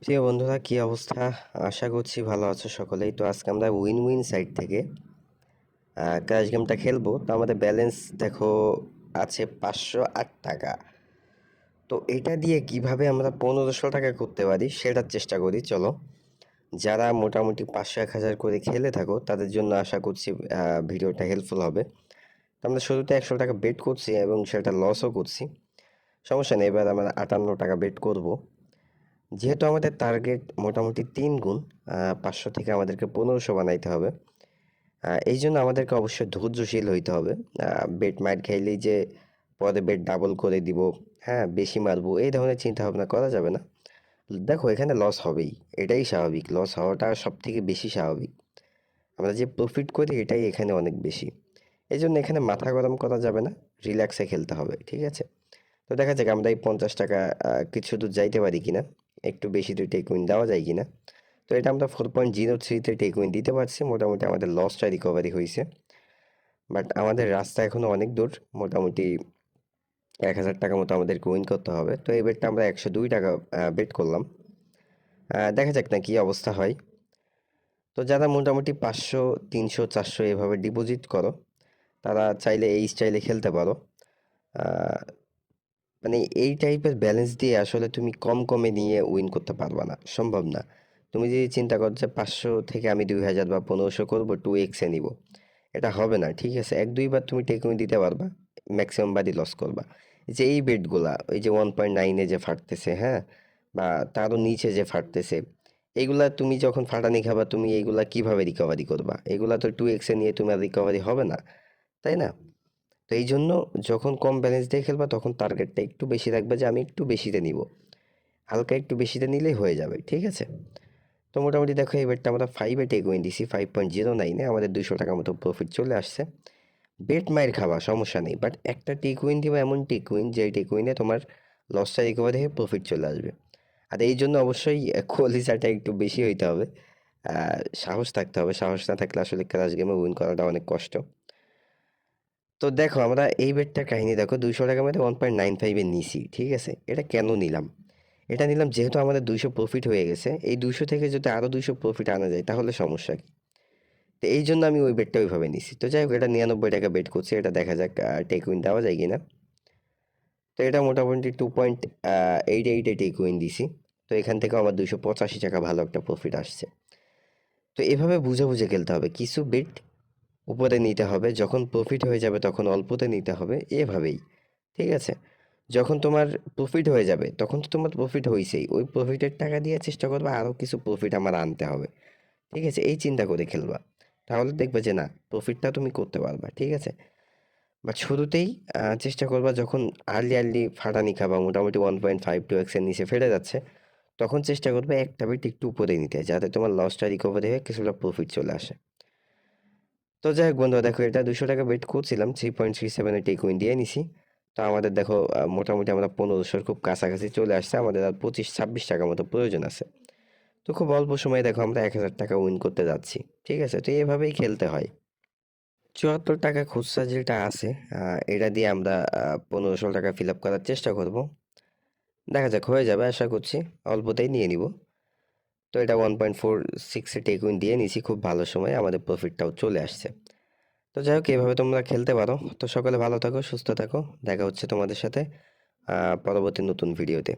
প্রিয় বন্ধুরা, কি অবস্থা? আশা করছি ভালো আছো সকলেই। তো আজকে আমরা উইন উইন সাইট থেকে ক্র্যাশ গেমটা খেলবো। তো আমাদের ব্যালেন্স দেখো আছে 508 টাকা। তো এটা দিয়ে কিভাবে আমরা 1500 টাকা করতে পারি সেটার চেষ্টা করি। চলো, যারা মোটামুটি 500-1000 করে খেলে থাকো তাদের জন্য আশা করছি ভিডিওটা হেল্পফুল হবে। তো আমরা শুরুতে 100 টাকা বেট করছি এবং সেটা লসও করছি। সমস্যা নেই, এবার আমরা 58 টাকা বেট করব। যেহেতু আমাদের টার্গেট মোটামুটি 3 গুণ, 500 থেকে আমাদেরকে 1500 বানাইতে হবে। এই জন্য আমাদেরকে অবশ্যই ধৈর্যশীল হইতে হবে। বেট মার খাইলেই যে পরে বেট ডাবল করে দিব, হ্যাঁ বেশি মারবো, এই ধরনের চিন্তা ভাবনা করা যাবে না। দেখো, এখানে লস হবেই, এটাই স্বাভাবিক। লস হওয়াটা সব থেকে বেশি স্বাভাবিক। আমরা যে প্রফিট করি এটাই এখানে অনেক বেশি। এই জন্য এখানে মাথা গরম করা যাবে না, রিল্যাক্সে খেলতে হবে, ঠিক আছে? তো দেখা যাক আমরা এই 50 টাকা কিছু দূর যাইতে পারি কিনা, একটু বেশি দূর টেক উইন দেওয়া যায় কিনা। তো এটা আমরা 4.03-তে টেক উইন দিতে পারছি। মোটামুটি আমাদের লসটা রিকভারি হয়েছে, বাট আমাদের রাস্তা এখনও অনেক দূর। মোটামুটি 1000 টাকা মতো আমাদেরকে উইন করতে হবে। তো এই বেটটা আমরা 102 টাকা বেট করলাম। দেখা যাক না কি অবস্থা হয়। তো যারা মোটামুটি 500, 300, 400 এভাবে ডিপোজিট করো, তারা চাইলে এই স্টাইলে খেলতে পারো। আহ, মানে এই টাইপের ব্যালেন্স দিয়ে আসলে তুমি কম কমে নিয়ে উইন করতে পারবা না, সম্ভব না। তুমি যদি চিন্তা করো যে 500 থেকে আমি 2000 বা 1500 করবো, 2x-এ নিব, এটা হবে না, ঠিক আছে? 1-2 বার তুমি টেক উইন দিতে পারবা, ম্যাক্সিমাম বারই লস করবা। এই যে এই বেটগুলা ওই যে 1.9-এ যে ফাটতেছে, হ্যাঁ, বা তারও নিচে যে ফাটতেছে, এইগুলা তুমি যখন ফাটানি খাবা, তুমি এইগুলা কিভাবে রিকভারি করবা? এগুলা তো 2x-এ নিয়ে তোমার রিকভারি হবে না, তাই না? তো এই জন্য যখন কম ব্যালেন্স দিয়ে খেলবা তখন টার্গেটটা একটু বেশি রাখবে, যে আমি একটু বেশিতে নিব, হালকা একটু বেশিতে নিলেই হয়ে যাবে, ঠিক আছে? তো মোটামুটি দেখো এই বেটটা আমরা 5-এ টেক উইন দিছি, 5.09-এ আমাদের 200 টাকা মতো প্রফিট চলে আসছে। বেট মাইর খাওয়া সমস্যা নেই, বাট একটা টেক উইন দিবা, এমন টেক উইন যে টেক উইনে তোমার লসটা রিকভারি হয়ে প্রফিট চলে আসবে। আর এই জন্য অবশ্যই কোয়ালিটিটা একটু বেশি হইতে হবে, সাহস থাকতে হবে। সাহস না থাকলে আসলে ক্রাশ গেমে উইন করাটা অনেক কষ্ট। তো দেখো আমরা এই বেডটার কাহিনী দেখো, 200 টাকা মধ্যে 1.95-এ নিছি, ঠিক আছে? এটা কেন নিলাম? এটা নিলাম যেহেতু আমাদের 200 প্রফিট হয়ে গেছে। এই 200 থেকে যদি আরও 200 প্রফিট আনা যায় তাহলে সমস্যা কি? তো এই জন্য আমি ওই বেডটা ওইভাবে নিছি। তো যাই হোক, এটা 99 টাকা বেড করছি, এটা দেখা যাক টেক উইন দেওয়া যায় কিনা। তো এটা মোটামুটি 2.88-এ টেক উইন দিছি। তো এখান থেকেও আমার 285 টাকা ভালো একটা প্রফিট আসছে। তো এভাবে বুঝে বুঝে খেলতে হবে, কিছু বেড উপরে নিতে হবে, যখন প্রফিট হয়ে যাবে তখন অল্পতে নিতে হবে, এভাবেই, ঠিক আছে? যখন তোমার প্রফিট হয়ে যাবে তখন তো তোমার প্রফিট হয়েছেই, ওই প্রফিটের টাকা দিয়ে চেষ্টা করবে আরও কিছু প্রফিট আমার আনতে হবে, ঠিক আছে? এই চিন্তা করে খেলবা, তাহলে দেখবে যে না, প্রফিটটা তুমি করতে পারবা, ঠিক আছে? বাট শুরুতেই চেষ্টা করবা, যখন আর্লি আর্লি ফাটানি খাবা, মোটামুটি 1.52x-এর নিচে ফেলে যাচ্ছে, তখন চেষ্টা করবে একটা বিট একটু উপরে নিতে, যাতে তোমার লসটা রিকভারি হয়ে কিছুটা প্রফিট চলে আসে। তো যাই হোক বন্ধুরা, দেখো এটা 200 টাকা বেট করছিলাম, 3.37-এ টেক উইন দিয়ে নিছি। তো আমাদের দেখো মোটামুটি আমরা 1500-র খুব কাছাকাছি চলে আসছে। আমাদের আর 25-26 টাকা মতো প্রয়োজন আছে। তো খুব অল্প সময়ে দেখো আমরা 1000 টাকা উইন করতে যাচ্ছি, ঠিক আছে? তো এভাবেই খেলতে হয়। 74 টাকা খুচরা যেটা আছে, এটা দিয়ে আমরা 1500 টাকা ফিল আপ করার চেষ্টা করব। দেখা যাক, হয়ে যাবে আশা করছি, অল্পতেই নিয়ে নিব। তো এটা 1.46-এ টেক উইন দিয়ে নিছি, খুব ভালো সময় আমাদের প্রফিটটাও চলে আসছে। তো যাই হোক, এভাবে তোমরা খেলতে পারো। তো সকলে ভালো থাকো, সুস্থ থাকো, দেখা হচ্ছে তোমাদের সাথে পরবর্তী নতুন ভিডিওতে।